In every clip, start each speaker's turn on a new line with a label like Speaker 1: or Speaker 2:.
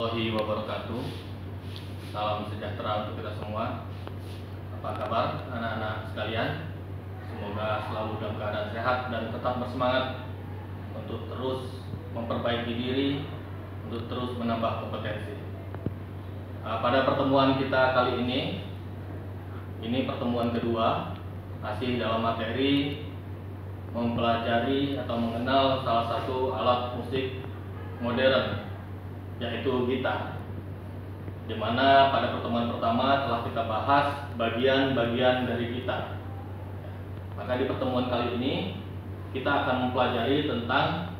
Speaker 1: warahmatullahi wabarakatuh. Salam sejahtera untuk kita semua. Apa kabar anak-anak sekalian? Semoga selalu dalam keadaan sehat dan tetap bersemangat untuk terus memperbaiki diri, untuk terus menambah kompetensi. Pada pertemuan kita kali ini pertemuan kedua, masih dalam materi mempelajari atau mengenal salah satu alat musik modern, yaitu gitar. Dimana pada pertemuan pertama telah kita bahas bagian-bagian dari gitar. Maka di pertemuan kali ini kita akan mempelajari tentang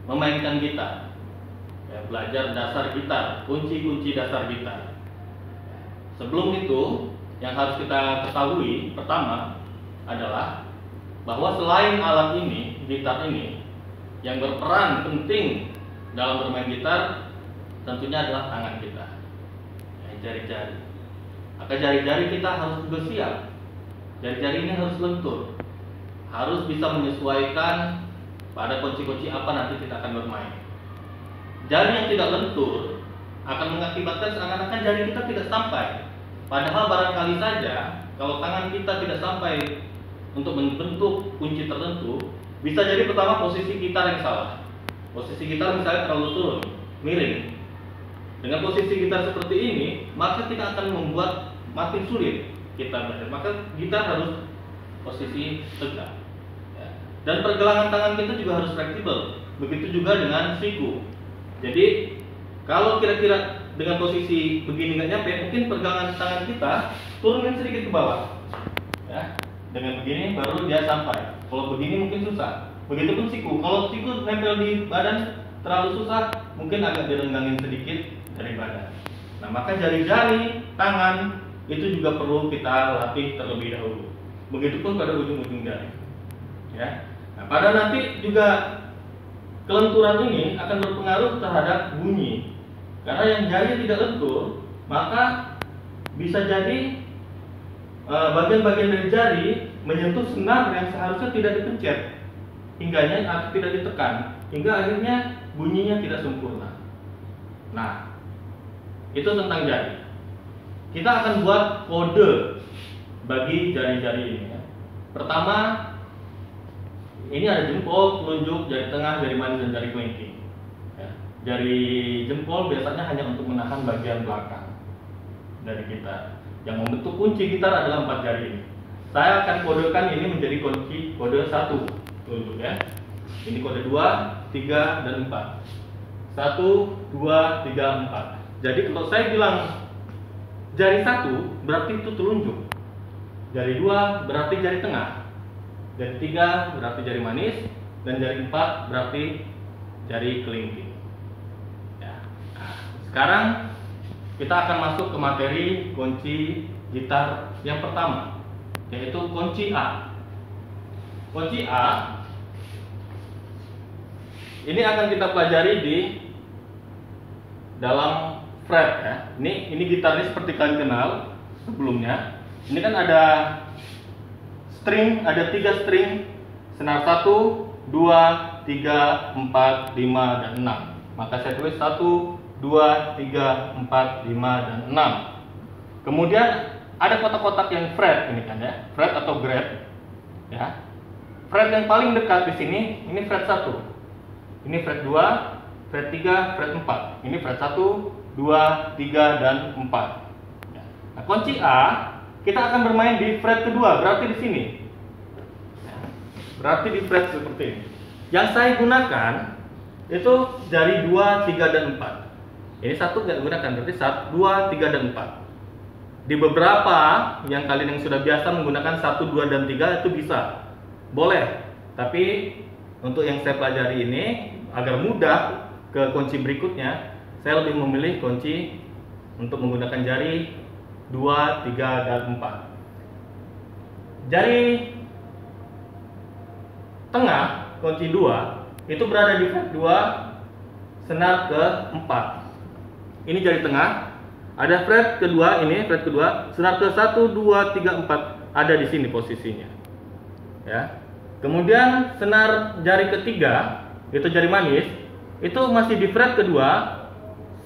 Speaker 1: memainkan gitar, belajar dasar gitar, kunci-kunci dasar gitar. Sebelum itu, yang harus kita ketahui pertama adalah bahwa selain alat ini, gitar ini, yang berperan penting dalam bermain gitar tentunya adalah tangan kita, jari-jari. Maka jari-jari kita harus juga siap. Jari-jari ini harus lentur, harus bisa menyesuaikan pada kunci-kunci apa nanti kita akan bermain. Jari yang tidak lentur akan mengakibatkan seakan-akan jari kita tidak sampai. Padahal barangkali saja kalau tangan kita tidak sampai untuk membentuk kunci tertentu, bisa jadi pertama posisi gitar yang salah. Posisi gitar misalnya terlalu turun, miring. Dengan posisi gitar seperti ini, maka kita akan membuat makin sulit kita belajar. Maka gitar harus posisi tegak. Dan pergelangan tangan kita juga harus fleksibel. Begitu juga dengan siku. Jadi kalau kira-kira dengan posisi begini nggak nyampe, mungkin pergelangan tangan kita turunin sedikit ke bawah. Dengan begini baru dia sampai. Kalau begini mungkin susah. Begitupun siku. Kalau siku nempel di badan terlalu susah, mungkin agak direnggangin sedikit dari badan. Nah, maka jari-jari tangan itu juga perlu kita latih terlebih dahulu. Begitupun pada ujung-ujung jari. Nah, pada nanti juga kelenturan ini akan berpengaruh terhadap bunyi. Karena yang jari tidak lentur, maka bisa jadi bagian-bagian dari jari menyentuh senar yang seharusnya tidak dipencet, hingganya atau tidak ditekan, hingga akhirnya bunyinya tidak sempurna. Nah, itu tentang jari. Kita akan buat kode bagi jari-jari ini. Pertama, ini ada jempol, telunjuk, jari tengah, jari manis, dan jari kelingking. Jari jempol biasanya hanya untuk menahan bagian belakang dari gitar. Yang membentuk kunci gitar adalah 4 jari ini. Saya akan kodekan ini menjadi kunci kode 1, telunjuk ya. Ini kode 2, 3, dan 4. 1, 2, 3, 4. Jadi kalau saya bilang jari 1 berarti itu telunjuk. Jari 2 berarti jari tengah. Jari 3 berarti jari manis, dan jari 4 berarti jari kelingking. Nah, sekarang kita akan masuk ke materi kunci gitar yang pertama, yaitu kunci A. Kunci A ini akan kita pelajari di dalam fret ya. Ini gitar ini seperti kalian kenal sebelumnya. Ini kan ada string, ada 3 string, senar 1, 2, 3, 4, 5, dan 6. Maka saya tulis 1, 2, 3, 4, 5, dan 6. Kemudian ada kotak-kotak yang fret ini kan ya, fret atau gret ya. Fret yang paling dekat di sini ini fret 1. Ini fret 2, fret 3, fret 4. Ini fret 1, 2, 3, dan 4. Nah, kunci A kita akan bermain di fret kedua, berarti di sini. Berarti di fret seperti ini. Yang saya gunakan itu jari 2, 3, dan 4. Ini 1 nggak digunakan, berarti 1, 2, 3, dan 4. Di beberapa yang kalian yang sudah biasa menggunakan 1, 2, dan 3 itu bisa, boleh. Tapi untuk yang saya pelajari ini agar mudah ke kunci berikutnya, saya lebih memilih kunci untuk menggunakan jari 2, 3, dan 4. Jari tengah, kunci 2, itu berada di fret 2, senar ke 4. Ini jari tengah, ada fret kedua, ini fret kedua, senar ke 1, 2, 3, 4 ada di sini posisinya. Ya. Kemudian senar jari ketiga, itu jari manis, itu masih di fret kedua,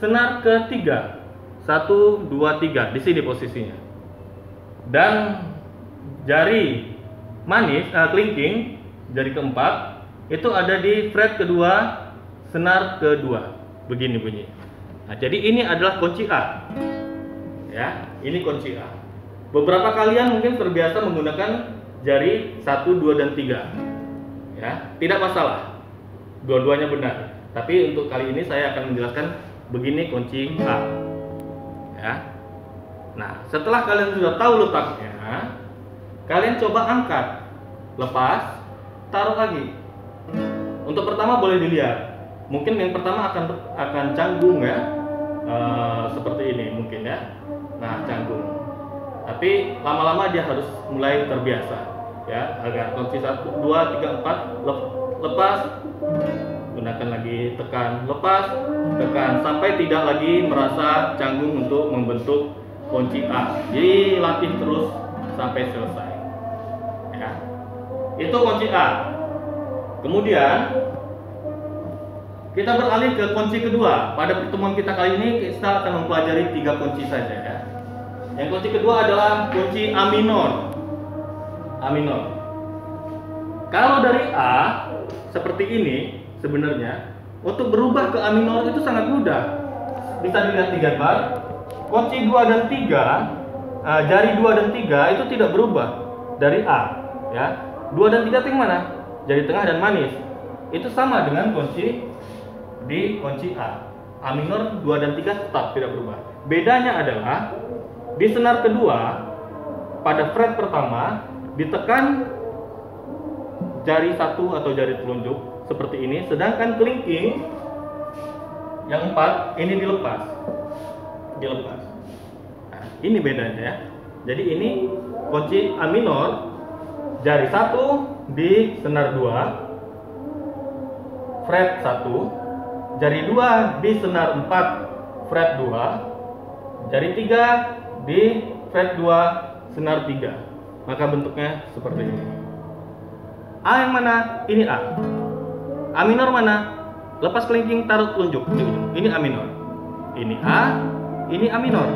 Speaker 1: senar ketiga. 1, 2, 3 di sini posisinya. Dan jari manis, kelingking, jari keempat itu ada di fret kedua, senar kedua. Begini bunyi. Nah, jadi ini adalah kunci A. Ya, ini kunci A. Beberapa kalian mungkin terbiasa menggunakan jari 1, 2, dan 3. Ya, tidak masalah. Dua-duanya benar. Tapi untuk kali ini saya akan menjelaskan begini kunci A. Ya. Nah, setelah kalian sudah tahu letaknya, kalian coba angkat, lepas, taruh lagi. Untuk pertama boleh dilihat. Mungkin yang pertama akan canggung ya, seperti ini mungkin ya. Nah, canggung. Tapi lama-lama dia harus mulai terbiasa, ya, agar kunci 1, 2, 3, 4 lepas, gunakan lagi, tekan, lepas, tekan, sampai tidak lagi merasa canggung untuk membentuk kunci A. Jadi latih terus sampai selesai. Ya. Itu kunci A. Kemudian kita beralih ke kunci kedua. Pada pertemuan kita kali ini kita akan mempelajari 3 kunci saja ya. Yang kunci kedua adalah kunci A minor. A minor. Kalau dari A seperti ini sebenarnya untuk berubah ke A minor itu sangat mudah. Bisa dilihat di gambar. Kunci 2 dan 3, jari 2 dan 3 itu tidak berubah dari A, ya. 2 dan 3 itu yang mana? Jari tengah dan manis. Itu sama dengan kunci di kunci A. A minor 2 dan 3 tetap tidak berubah. Bedanya adalah di senar kedua pada fret pertama ditekan jari 1 atau jari telunjuk seperti ini, sedangkan kelingking yang 4 ini dilepas. Nah, ini bedanya ya. Jadi ini kunci A minor, jari 1 di senar 2 fret 1, jari 2 di senar 4 fret 2, jari 3 di fret 2 senar 3. Maka bentuknya seperti ini. A yang mana? Ini A. A minor mana? Lepas kelingking, taruh telunjuk di ujung. Ini A minor. Ini A, ini A minor.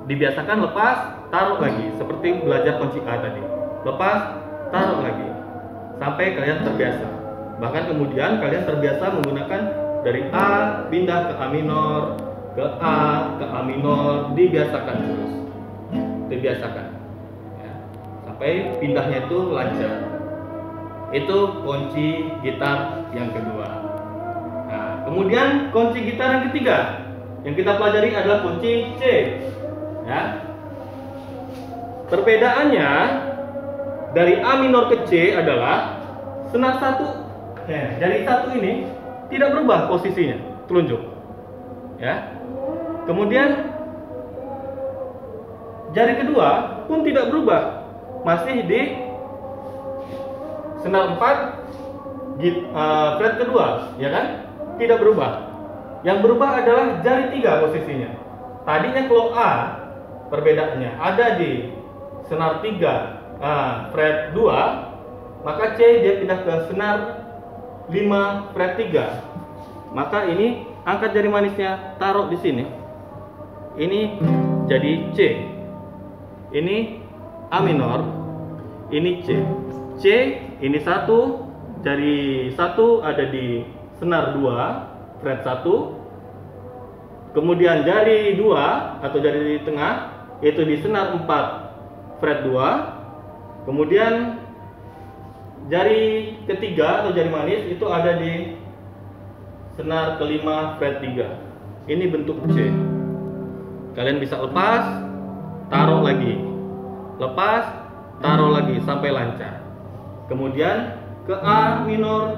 Speaker 1: Dibiasakan lepas, taruh lagi, seperti belajar kunci A tadi. Lepas, taruh lagi, sampai kalian terbiasa. Bahkan kemudian kalian terbiasa menggunakan dari A pindah ke A minor, ke A minor, dibiasakan terus. Dibiasakan. Ya. Sampai pindahnya itu lancar. Itu kunci gitar yang kedua. Nah, kemudian kunci gitar yang ketiga yang kita pelajari adalah kunci C. Ya. Perbedaannya dari A minor ke C adalah senar 1, jari 1 ini tidak berubah posisinya, telunjuk. Ya. Kemudian jari kedua pun tidak berubah, masih di senar 4 fret kedua, ya kan? Tidak berubah. Yang berubah adalah jari 3 posisinya. Tadinya kalau A perbedaannya ada di senar 3 fret 2, maka C dia pindah ke senar 5 fret 3. Maka ini angkat jari manisnya, taruh di sini. Ini jadi C. Ini A minor, ini C. C ini 1, jari 1 ada di senar 2 fret 1. Kemudian jari 2 atau jari tengah itu di senar 4 fret 2. Kemudian jari ketiga atau jari manis itu ada di senar kelima fret 3. Ini bentuk C. Kalian bisa lepas, taruh lagi, lepas, taruh lagi sampai lancar. Kemudian ke A minor,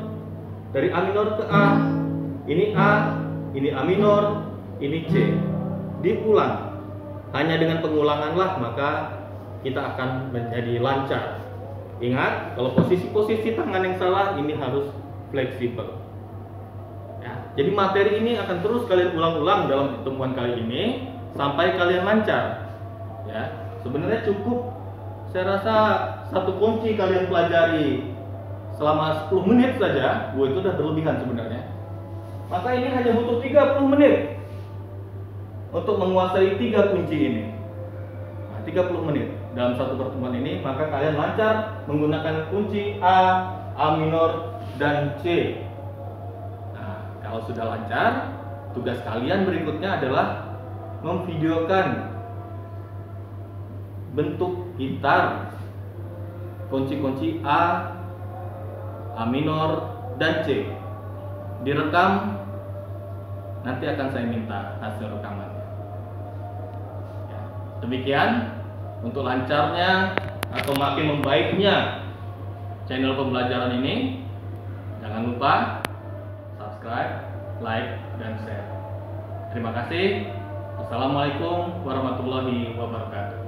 Speaker 1: dari A minor ke A, ini A minor, ini C. Diulang. Hanya dengan pengulanganlah maka kita akan menjadi lancar. Ingat, kalau posisi-posisi tangan yang salah ini harus fleksibel. Ya, jadi materi ini akan terus kalian ulang-ulang dalam pertemuan kali ini sampai kalian lancar. Ya, sebenarnya cukup, saya rasa satu kunci kalian pelajari selama 10 menit saja, itu udah berlebihan sebenarnya. maka ini hanya butuh 30 menit untuk menguasai 3 kunci ini. Nah, 30 menit dalam satu pertemuan ini, maka kalian lancar menggunakan kunci A, A minor, dan C. Nah, kalau sudah lancar, tugas kalian berikutnya adalah memvideokan bentuk gitar kunci-kunci A, A minor, dan C. Direkam, nanti akan saya minta hasil rekamannya. Ya, demikian untuk lancarnya atau makin membaiknya channel pembelajaran ini. Jangan lupa subscribe, like, dan share. Terima kasih. Assalamualaikum warahmatullahi wabarakatuh.